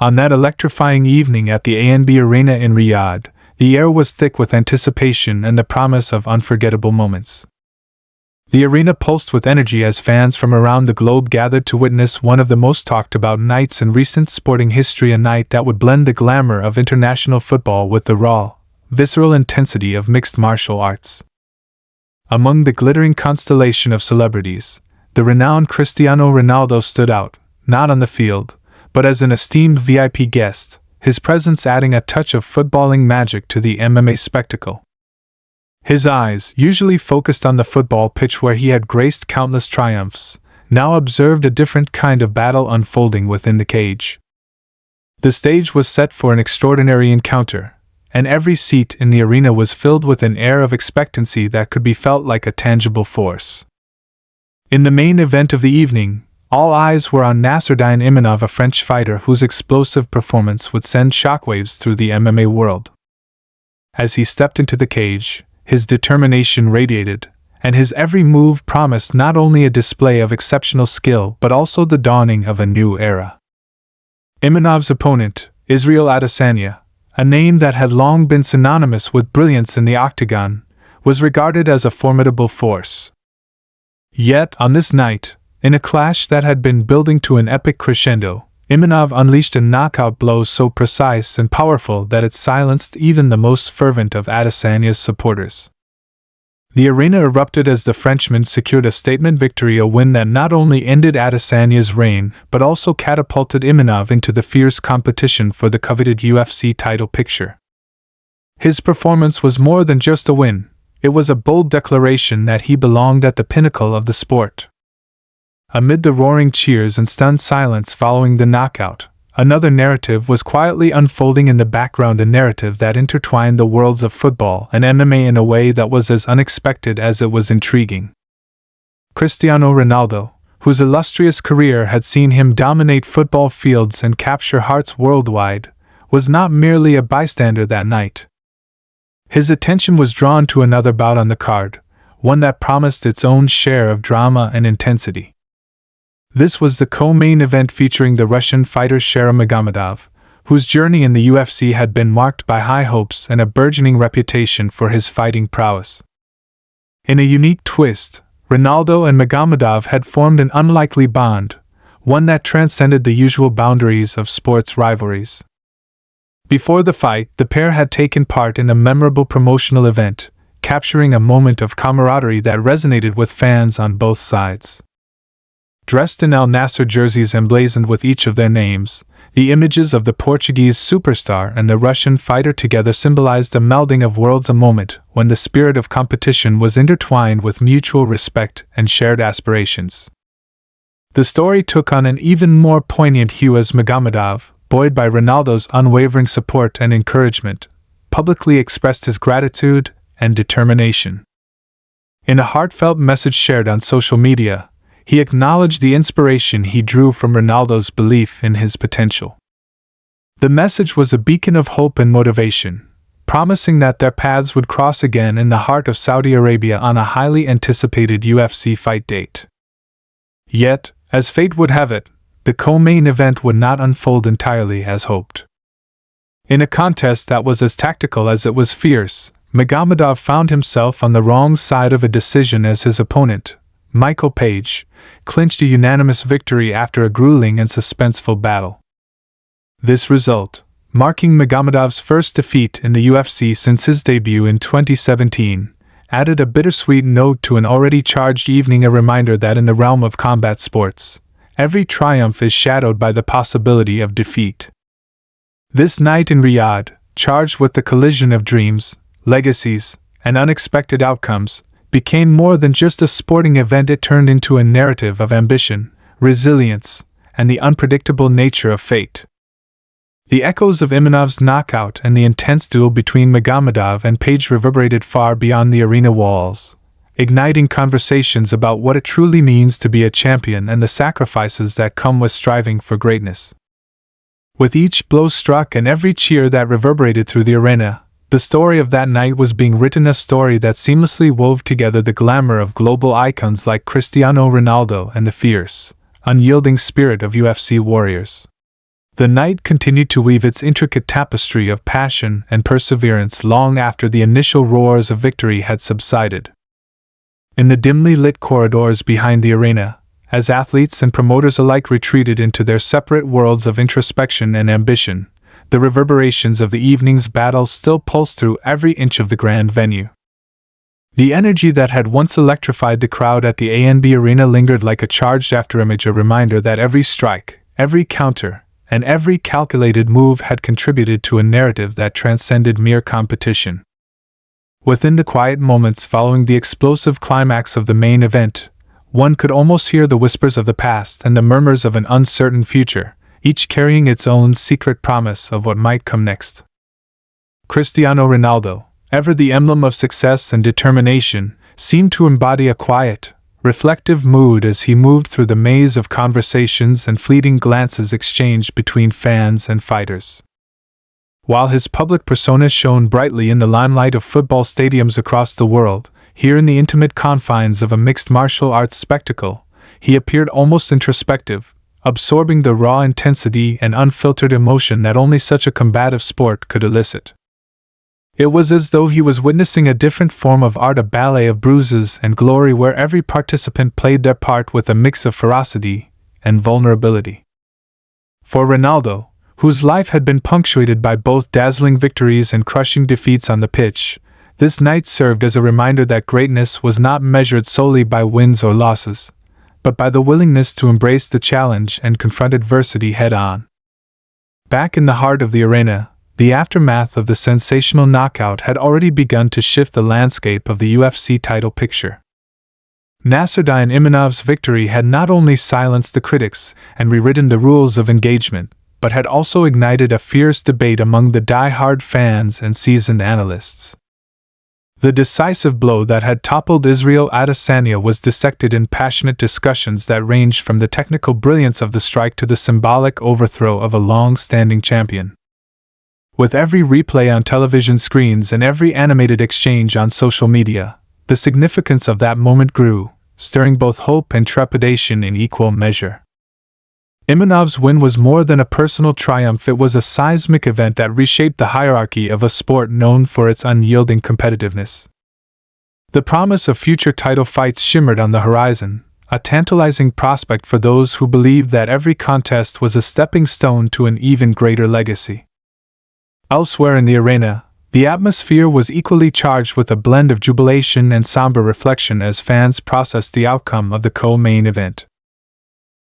On that electrifying evening at the ANB Arena in Riyadh, the air was thick with anticipation and the promise of unforgettable moments. The arena pulsed with energy as fans from around the globe gathered to witness one of the most talked about nights in recent sporting history, a night that would blend the glamour of international football with the raw, visceral intensity of mixed martial arts. Among the glittering constellation of celebrities, the renowned Cristiano Ronaldo stood out, not on the field, but as an esteemed VIP guest, his presence adding a touch of footballing magic to the MMA spectacle. His eyes, usually focused on the football pitch where he had graced countless triumphs, now observed a different kind of battle unfolding within the cage. The stage was set for an extraordinary encounter, and every seat in the arena was filled with an air of expectancy that could be felt like a tangible force. In the main event of the evening, all eyes were on Nassourdine Imanov, a French fighter whose explosive performance would send shockwaves through the MMA world. As he stepped into the cage, his determination radiated, and his every move promised not only a display of exceptional skill but also the dawning of a new era. Imanov's opponent, Israel Adesanya, a name that had long been synonymous with brilliance in the octagon, was regarded as a formidable force. Yet, on this night, in a clash that had been building to an epic crescendo, Imanov unleashed a knockout blow so precise and powerful that it silenced even the most fervent of Adesanya's supporters. The arena erupted as the Frenchman secured a statement victory, a win that not only ended Adesanya's reign but also catapulted Imanov into the fierce competition for the coveted UFC title picture. His performance was more than just a win, it was a bold declaration that he belonged at the pinnacle of the sport. Amid the roaring cheers and stunned silence following the knockout, another narrative was quietly unfolding in the background, a narrative that intertwined the worlds of football and MMA in a way that was as unexpected as it was intriguing. Cristiano Ronaldo, whose illustrious career had seen him dominate football fields and capture hearts worldwide, was not merely a bystander that night. His attention was drawn to another bout on the card, one that promised its own share of drama and intensity. This was the co-main event featuring the Russian fighter Sharon Magomedov, whose journey in the UFC had been marked by high hopes and a burgeoning reputation for his fighting prowess. In a unique twist, Ronaldo and Magomedov had formed an unlikely bond, one that transcended the usual boundaries of sports rivalries. Before the fight, the pair had taken part in a memorable promotional event, capturing a moment of camaraderie that resonated with fans on both sides. Dressed in Al Nassr jerseys emblazoned with each of their names, the images of the Portuguese superstar and the Russian fighter together symbolized a melding of worlds, a moment when the spirit of competition was intertwined with mutual respect and shared aspirations. The story took on an even more poignant hue as Magomedov, buoyed by Ronaldo's unwavering support and encouragement, publicly expressed his gratitude and determination. In a heartfelt message shared on social media, he acknowledged the inspiration he drew from Ronaldo's belief in his potential. The message was a beacon of hope and motivation, promising that their paths would cross again in the heart of Saudi Arabia on a highly anticipated UFC fight date. Yet, as fate would have it, the co-main event would not unfold entirely as hoped. In a contest that was as tactical as it was fierce, Magomedov found himself on the wrong side of a decision as his opponent, Michael Page, clinched a unanimous victory after a grueling and suspenseful battle. This result, marking Magomedov's first defeat in the UFC since his debut in 2017, added a bittersweet note to an already charged evening, a reminder that in the realm of combat sports, every triumph is shadowed by the possibility of defeat. This night in Riyadh, charged with the collision of dreams, legacies, and unexpected outcomes, became more than just a sporting event. It turned into a narrative of ambition, resilience, and the unpredictable nature of fate. The echoes of Imanov's knockout and the intense duel between Magomedov and Page reverberated far beyond the arena walls, igniting conversations about what it truly means to be a champion and the sacrifices that come with striving for greatness. With each blow struck and every cheer that reverberated through the arena, the story of that night was being written, a story that seamlessly wove together the glamour of global icons like Cristiano Ronaldo and the fierce, unyielding spirit of UFC warriors. The night continued to weave its intricate tapestry of passion and perseverance long after the initial roars of victory had subsided. In the dimly lit corridors behind the arena, as athletes and promoters alike retreated into their separate worlds of introspection and ambition, the reverberations of the evening's battles still pulsed through every inch of the grand venue. The energy that had once electrified the crowd at the ANB arena lingered like a charged afterimage, a reminder that every strike, every counter, and every calculated move had contributed to a narrative that transcended mere competition. Within the quiet moments following the explosive climax of the main event, one could almost hear the whispers of the past and the murmurs of an uncertain future, each carrying its own secret promise of what might come next. Cristiano Ronaldo, ever the emblem of success and determination, seemed to embody a quiet, reflective mood as he moved through the maze of conversations and fleeting glances exchanged between fans and fighters. While his public persona shone brightly in the limelight of football stadiums across the world, here in the intimate confines of a mixed martial arts spectacle, he appeared almost introspective, absorbing the raw intensity and unfiltered emotion that only such a combative sport could elicit. It was as though he was witnessing a different form of art, a ballet of bruises and glory where every participant played their part with a mix of ferocity and vulnerability. For Ronaldo, whose life had been punctuated by both dazzling victories and crushing defeats on the pitch, this night served as a reminder that greatness was not measured solely by wins or losses, but by the willingness to embrace the challenge and confront adversity head-on. Back in the heart of the arena, the aftermath of the sensational knockout had already begun to shift the landscape of the UFC title picture. Nasruddin Imanov's victory had not only silenced the critics and rewritten the rules of engagement, but had also ignited a fierce debate among the die-hard fans and seasoned analysts. The decisive blow that had toppled Israel Adesanya was dissected in passionate discussions that ranged from the technical brilliance of the strike to the symbolic overthrow of a long-standing champion. With every replay on television screens and every animated exchange on social media, the significance of that moment grew, stirring both hope and trepidation in equal measure. Imanov's win was more than a personal triumph, it was a seismic event that reshaped the hierarchy of a sport known for its unyielding competitiveness. The promise of future title fights shimmered on the horizon, a tantalizing prospect for those who believed that every contest was a stepping stone to an even greater legacy. Elsewhere in the arena, the atmosphere was equally charged with a blend of jubilation and somber reflection as fans processed the outcome of the co-main event.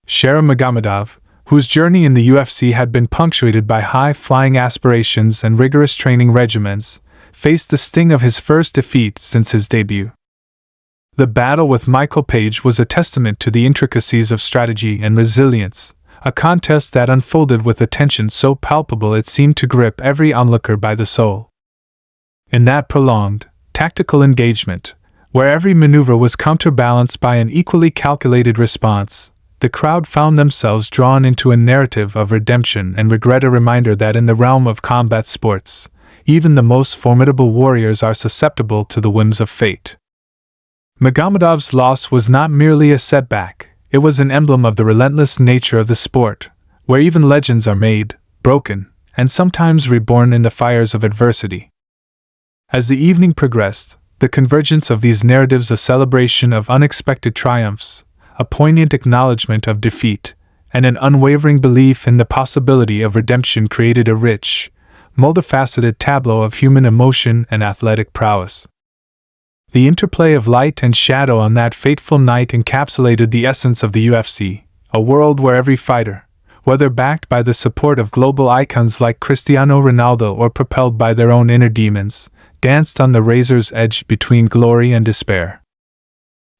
Sharon Magomedov, whose journey in the UFC had been punctuated by high-flying aspirations and rigorous training regimens, faced the sting of his first defeat since his debut. The battle with Michael Page was a testament to the intricacies of strategy and resilience, a contest that unfolded with a tension so palpable it seemed to grip every onlooker by the soul. In that prolonged, tactical engagement, where every maneuver was counterbalanced by an equally calculated response, the crowd found themselves drawn into a narrative of redemption and regret, a reminder that in the realm of combat sports, even the most formidable warriors are susceptible to the whims of fate. Magomedov's loss was not merely a setback, it was an emblem of the relentless nature of the sport, where even legends are made, broken, and sometimes reborn in the fires of adversity. As the evening progressed, the convergence of these narratives, a celebration of unexpected triumphs, a poignant acknowledgement of defeat, and an unwavering belief in the possibility of redemption created a rich, multifaceted tableau of human emotion and athletic prowess. The interplay of light and shadow on that fateful night encapsulated the essence of the UFC, a world where every fighter, whether backed by the support of global icons like Cristiano Ronaldo or propelled by their own inner demons, danced on the razor's edge between glory and despair.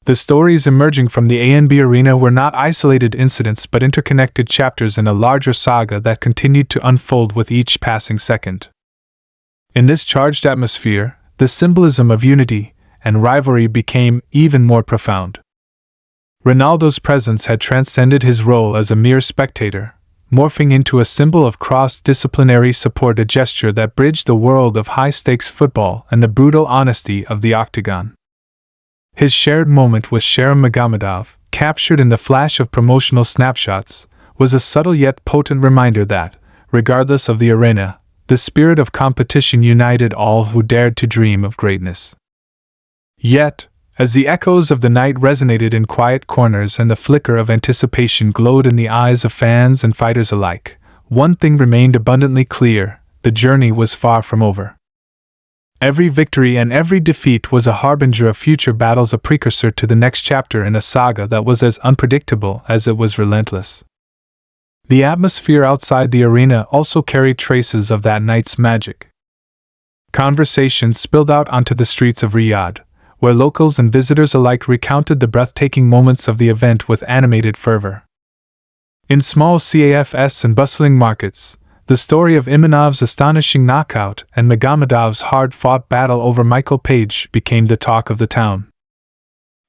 The stories emerging from the ANB arena were not isolated incidents but interconnected chapters in a larger saga that continued to unfold with each passing second. In this charged atmosphere, the symbolism of unity and rivalry became even more profound. Ronaldo's presence had transcended his role as a mere spectator, morphing into a symbol of cross-disciplinary support, a gesture that bridged the world of high-stakes football and the brutal honesty of the octagon. His shared moment with Sharon Magomedov, captured in the flash of promotional snapshots, was a subtle yet potent reminder that, regardless of the arena, the spirit of competition united all who dared to dream of greatness. Yet, as the echoes of the night resonated in quiet corners and the flicker of anticipation glowed in the eyes of fans and fighters alike, one thing remained abundantly clear: the journey was far from over. Every victory and every defeat was a harbinger of future battles, a precursor to the next chapter in a saga that was as unpredictable as it was relentless. The atmosphere outside the arena also carried traces of that night's magic. Conversations spilled out onto the streets of Riyadh, where locals and visitors alike recounted the breathtaking moments of the event with animated fervor. In small CAFs and bustling markets, the story of Imanov's astonishing knockout and Magomedov's hard-fought battle over Michael Page became the talk of the town.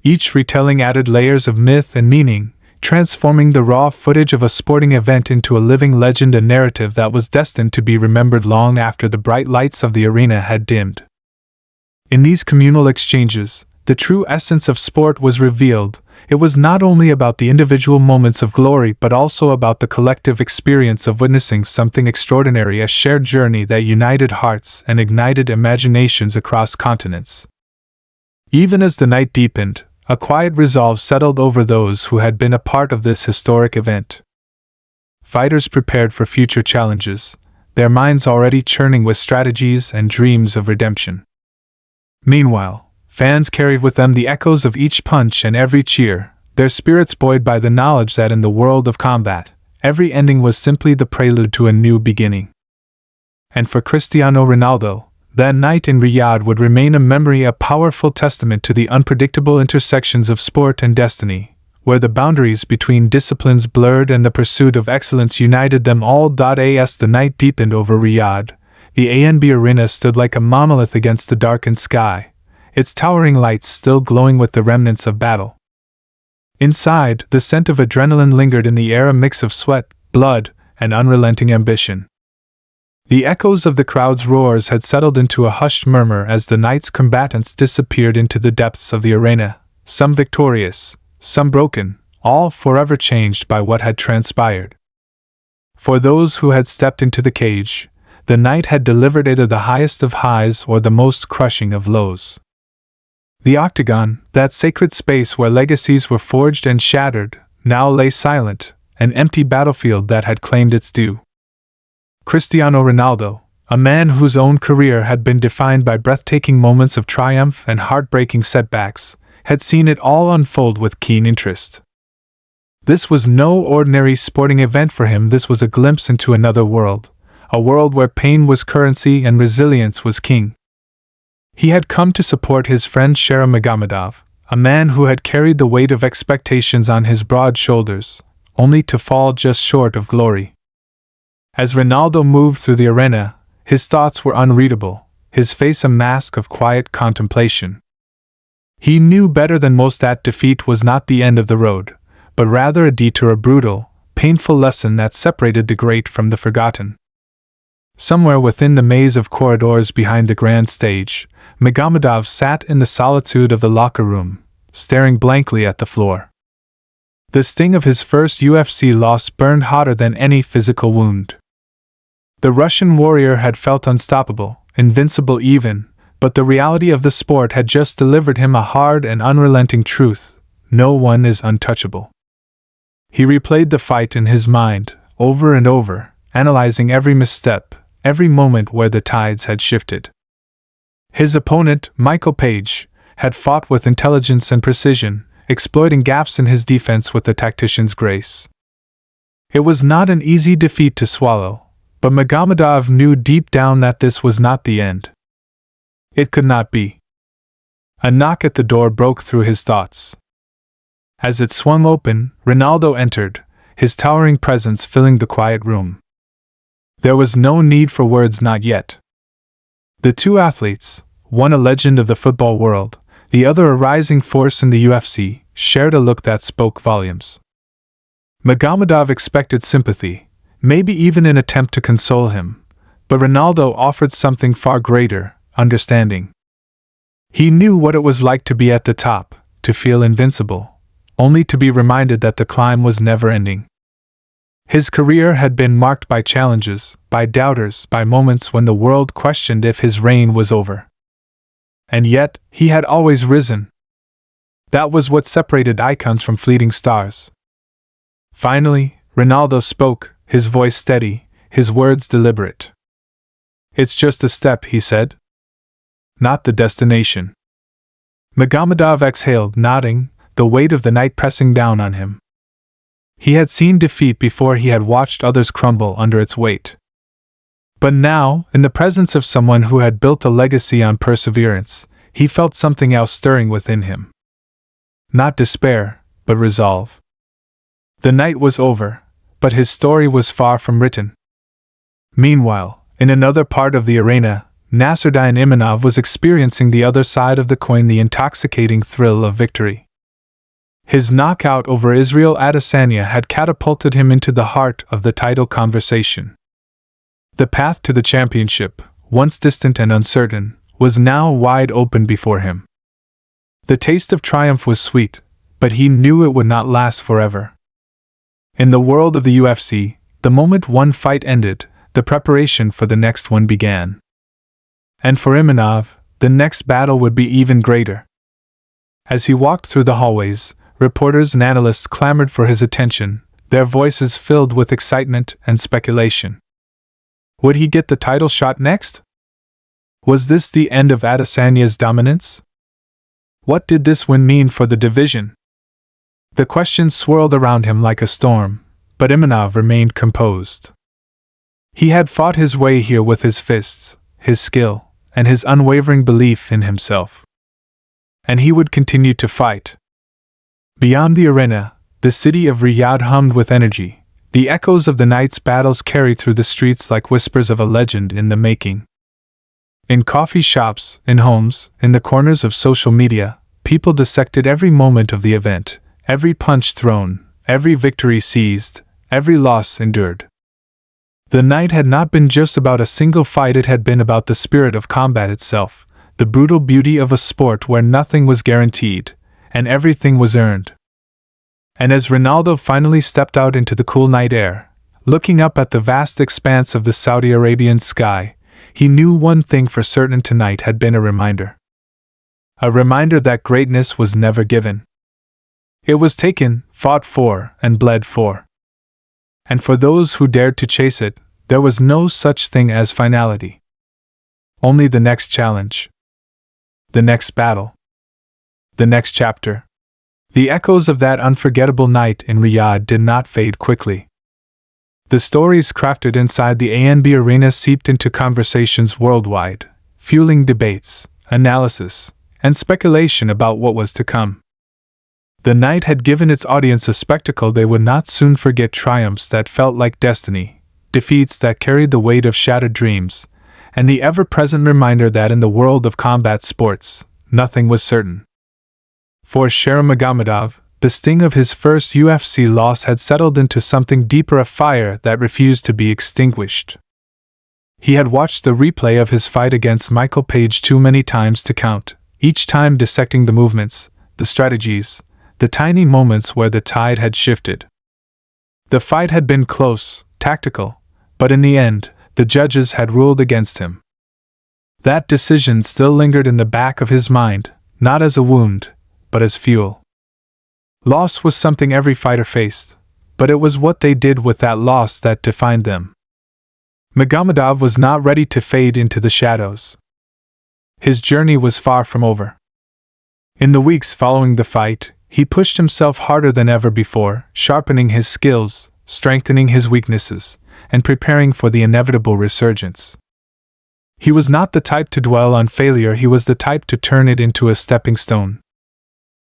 Each retelling added layers of myth and meaning, transforming the raw footage of a sporting event into a living legend, a narrative that was destined to be remembered long after the bright lights of the arena had dimmed. In these communal exchanges, the true essence of sport was revealed. It was not only about the individual moments of glory but also about the collective experience of witnessing something extraordinary, a shared journey that united hearts and ignited imaginations across continents. Even as the night deepened, a quiet resolve settled over those who had been a part of this historic event. Fighters prepared for future challenges, their minds already churning with strategies and dreams of redemption. Meanwhile, fans carried with them the echoes of each punch and every cheer, their spirits buoyed by the knowledge that in the world of combat, every ending was simply the prelude to a new beginning. And for Cristiano Ronaldo, that night in Riyadh would remain a memory, a powerful testament to the unpredictable intersections of sport and destiny, where the boundaries between disciplines blurred and the pursuit of excellence united them all. As the night deepened over Riyadh, the ANB Arena stood like a monolith against the darkened sky, its towering lights still glowing with the remnants of battle. Inside, the scent of adrenaline lingered in the air, a mix of sweat, blood, and unrelenting ambition. The echoes of the crowd's roars had settled into a hushed murmur as the night's combatants disappeared into the depths of the arena, some victorious, some broken, all forever changed by what had transpired. For those who had stepped into the cage, the night had delivered either the highest of highs or the most crushing of lows. The octagon, that sacred space where legacies were forged and shattered, now lay silent, an empty battlefield that had claimed its due. Cristiano Ronaldo, a man whose own career had been defined by breathtaking moments of triumph and heartbreaking setbacks, had seen it all unfold with keen interest. This was no ordinary sporting event for him. This was a glimpse into another world, a world where pain was currency and resilience was king. He had come to support his friend Sharam Magomedov, a man who had carried the weight of expectations on his broad shoulders, only to fall just short of glory. As Ronaldo moved through the arena, his thoughts were unreadable, his face a mask of quiet contemplation. He knew better than most that defeat was not the end of the road, but rather a detour, a brutal, painful lesson that separated the great from the forgotten. Somewhere within the maze of corridors behind the grand stage, Magomedov sat in the solitude of the locker room, staring blankly at the floor. The sting of his first UFC loss burned hotter than any physical wound. The Russian warrior had felt unstoppable, invincible even, but the reality of the sport had just delivered him a hard and unrelenting truth: no one is untouchable. He replayed the fight in his mind, over and over, analyzing every misstep, every moment where the tides had shifted. His opponent, Michael Page, had fought with intelligence and precision, exploiting gaps in his defense with the tactician's grace. It was not an easy defeat to swallow, but Magomedov knew deep down that this was not the end. It could not be. A knock at the door broke through his thoughts. As it swung open, Ronaldo entered, his towering presence filling the quiet room. There was no need for words, not yet. The two athletes, one a legend of the football world, the other a rising force in the UFC, shared a look that spoke volumes. Magomedov expected sympathy, maybe even an attempt to console him, but Ronaldo offered something far greater: understanding. He knew what it was like to be at the top, to feel invincible, only to be reminded that the climb was never ending. His career had been marked by challenges, by doubters, by moments when the world questioned if his reign was over. And yet, he had always risen. That was what separated icons from fleeting stars. Finally, Ronaldo spoke, his voice steady, his words deliberate. "It's just a step," he said. "Not the destination." Magomedov exhaled, nodding, the weight of the night pressing down on him. He had seen defeat before, he had watched others crumble under its weight. But now, in the presence of someone who had built a legacy on perseverance, he felt something else stirring within him. Not despair, but resolve. The night was over, but his story was far from written. Meanwhile, in another part of the arena, Nasruddin Imanov was experiencing the other side of the coin, the intoxicating thrill of victory. His knockout over Israel Adesanya had catapulted him into the heart of the title conversation. The path to the championship, once distant and uncertain, was now wide open before him. The taste of triumph was sweet, but he knew it would not last forever. In the world of the UFC, the moment one fight ended, the preparation for the next one began. And for Imanov, the next battle would be even greater. As he walked through the hallways, reporters and analysts clamored for his attention, their voices filled with excitement and speculation. Would he get the title shot next? Was this the end of Adesanya's dominance? What did this win mean for the division? The questions swirled around him like a storm, but Imanov remained composed. He had fought his way here with his fists, his skill, and his unwavering belief in himself. And he would continue to fight. Beyond the arena, the city of Riyadh hummed with energy. The echoes of the night's battles carried through the streets like whispers of a legend in the making. In coffee shops, in homes, in the corners of social media, people dissected every moment of the event, every punch thrown, every victory seized, every loss endured. The night had not been just about a single fight, it had been about the spirit of combat itself, the brutal beauty of a sport where nothing was guaranteed, and everything was earned. And as Ronaldo finally stepped out into the cool night air, looking up at the vast expanse of the Saudi Arabian sky, he knew one thing for certain: tonight had been a reminder. A reminder that greatness was never given. It was taken, fought for, and bled for. And for those who dared to chase it, there was no such thing as finality. Only the next challenge. The next battle. The next chapter. The echoes of that unforgettable night in Riyadh did not fade quickly. The stories crafted inside the ANB arena seeped into conversations worldwide, fueling debates, analysis, and speculation about what was to come. The night had given its audience a spectacle they would not soon forget: triumphs that felt like destiny, defeats that carried the weight of shattered dreams, and the ever-present reminder that in the world of combat sports, nothing was certain. For Magomedov, the sting of his first UFC loss had settled into something deeper, a fire that refused to be extinguished. He had watched the replay of his fight against Michael Page too many times to count, each time dissecting the movements, the strategies, the tiny moments where the tide had shifted. The fight had been close, tactical, but in the end, the judges had ruled against him. That decision still lingered in the back of his mind, not as a wound, but as fuel. Loss was something every fighter faced, but it was what they did with that loss that defined them. Magomedov was not ready to fade into the shadows. His journey was far from over. In the weeks following the fight, he pushed himself harder than ever before, sharpening his skills, strengthening his weaknesses, and preparing for the inevitable resurgence. He was not the type to dwell on failure, he was the type to turn it into a stepping stone.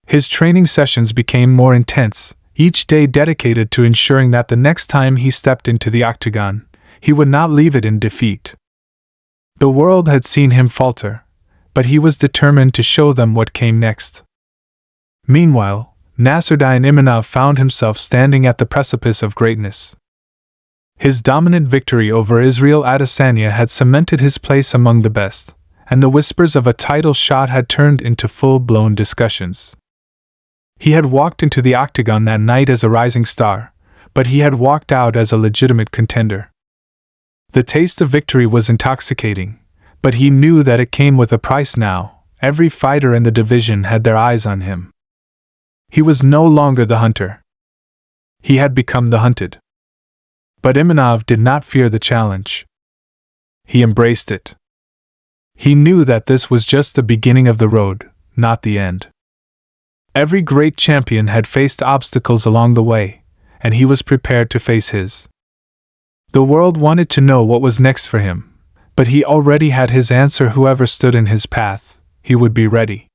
His training sessions became more intense, each day dedicated to ensuring that the next time he stepped into the octagon, he would not leave it in defeat. The world had seen him falter, but he was determined to show them what came next. Meanwhile, Nasruddin Imanov found himself standing at the precipice of greatness. His dominant victory over Israel Adesanya had cemented his place among the best, and the whispers of a title shot had turned into full-blown discussions. He had walked into the octagon that night as a rising star, but he had walked out as a legitimate contender. The taste of victory was intoxicating, but he knew that it came with a price now. Every fighter in the division had their eyes on him. He was no longer the hunter. He had become the hunted. But Imanov did not fear the challenge. He embraced it. He knew that this was just the beginning of the road, not the end. Every great champion had faced obstacles along the way, and he was prepared to face his. The world wanted to know what was next for him, but he already had his answer. Whoever stood in his path, he would be ready.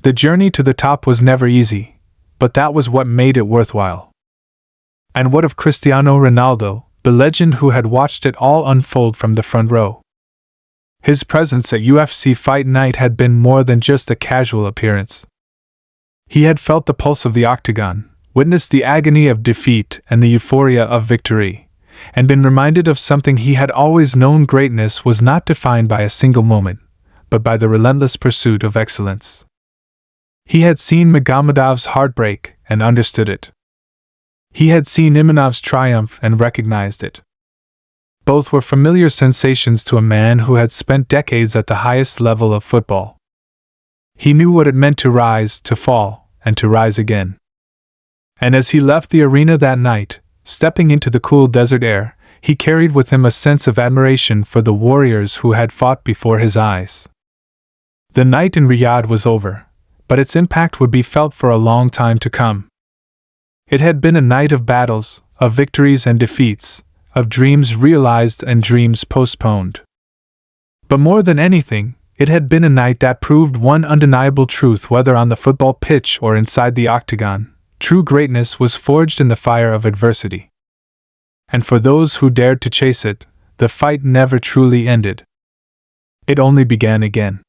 The journey to the top was never easy, but that was what made it worthwhile. And what of Cristiano Ronaldo, the legend who had watched it all unfold from the front row? His presence at UFC Fight Night had been more than just a casual appearance. He had felt the pulse of the octagon, witnessed the agony of defeat and the euphoria of victory, and been reminded of something he had always known: greatness was not defined by a single moment, but by the relentless pursuit of excellence. He had seen Magomedov's heartbreak and understood it. He had seen Imanov's triumph and recognized it. Both were familiar sensations to a man who had spent decades at the highest level of football. He knew what it meant to rise, to fall, and to rise again. And as he left the arena that night, stepping into the cool desert air, he carried with him a sense of admiration for the warriors who had fought before his eyes. The night in Riyadh was over, but its impact would be felt for a long time to come. It had been a night of battles, of victories and defeats, of dreams realized and dreams postponed. But more than anything, it had been a night that proved one undeniable truth: whether on the football pitch or inside the octagon, true greatness was forged in the fire of adversity. And for those who dared to chase it, the fight never truly ended. It only began again.